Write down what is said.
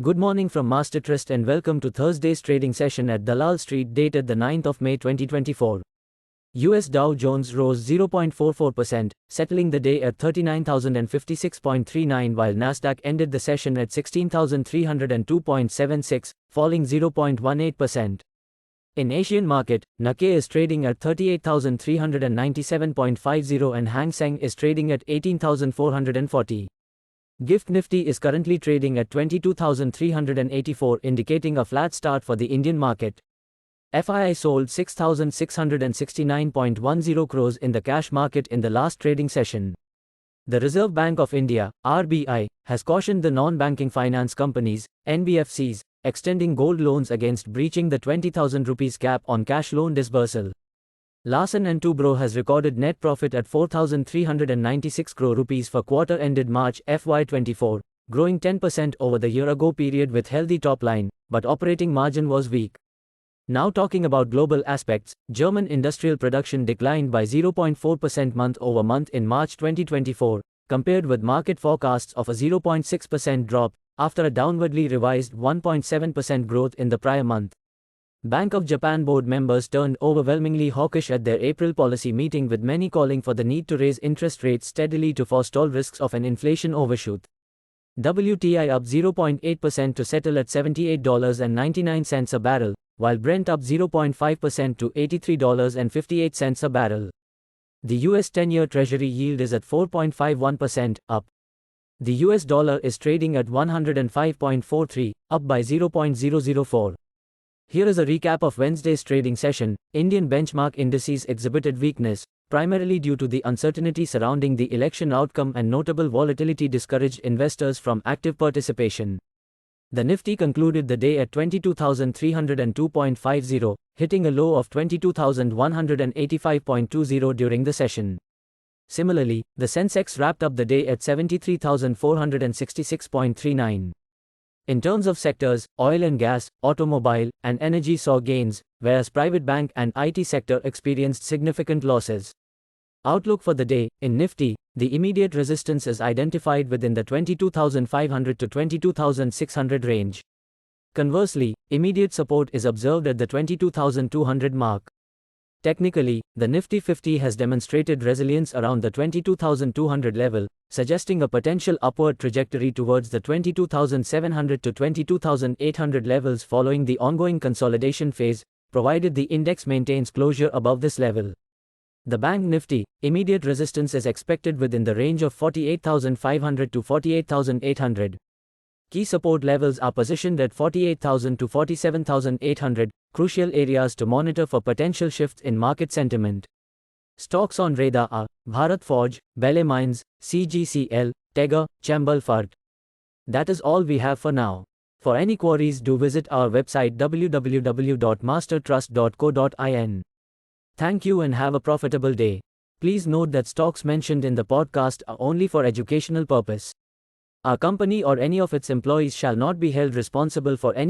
Good morning from Master Trust and welcome to Thursday's trading session at Dalal Street dated the 9th of May 2024. US Dow Jones rose 0.44%, settling the day at 39,056.39 while Nasdaq ended the session at 16,302.76, falling 0.18%. In Asian market, Nikkei is trading at 38,397.50 and Hang Seng is trading at 18,440. GIFT Nifty is currently trading at 22,384, indicating a flat start for the Indian market. FII sold 6,669.10 crores in the cash market in the last trading session. The Reserve Bank of India, RBI, has cautioned the non-banking finance companies, NBFCs, extending gold loans against breaching the 20,000 rupees cap on cash loan disbursal. Larsen & Toubro has recorded net profit at 4,396 crore rupees for quarter ended March FY24, growing 10% over the year-ago period with healthy top line, but operating margin was weak. Now talking about global aspects, German industrial production declined by 0.4% month-over-month in March 2024, compared with market forecasts of a 0.6% drop, after a downwardly revised 1.7% growth in the prior month. Bank of Japan board members turned overwhelmingly hawkish at their April policy meeting, with many calling for the need to raise interest rates steadily to forestall risks of an inflation overshoot. WTI up 0.8% to settle at $78.99 a barrel, while Brent up 0.5% to $83.58 a barrel. The US 10-year Treasury yield is at 4.51%, up. The US dollar is trading at 105.43, up by 0.004. Here is a recap of Wednesday's trading session. Indian benchmark indices exhibited weakness, primarily due to the uncertainty surrounding the election outcome, and notable volatility discouraged investors from active participation. The Nifty concluded the day at 22,302.50, hitting a low of 22,185.20 during the session. Similarly, the Sensex wrapped up the day at 73,466.39. In terms of sectors, oil and gas, automobile, and energy saw gains, whereas private bank and IT sector experienced significant losses. Outlook for the day: in Nifty, the immediate resistance is identified within the 22,500 to 22,600 range. Conversely, immediate support is observed at the 22,200 mark. Technically, the Nifty 50 has demonstrated resilience around the 22,200 level, suggesting a potential upward trajectory towards the 22,700 to 22,800 levels following the ongoing consolidation phase, provided the index maintains closure above this level. The Bank Nifty, immediate resistance is expected within the range of 48,500 to 48,800. Key support levels are positioned at 48,000 to 47,800, crucial areas to monitor for potential shifts in market sentiment. Stocks on radar are Bharat Forge, BeLe Mines, CGCL, Tega, Chambal Fart. That is all we have for now. For any queries, do visit our website www.mastertrust.co.in. Thank you and have a profitable day. Please note that stocks mentioned in the podcast are only for educational purpose. Our company or any of its employees shall not be held responsible for any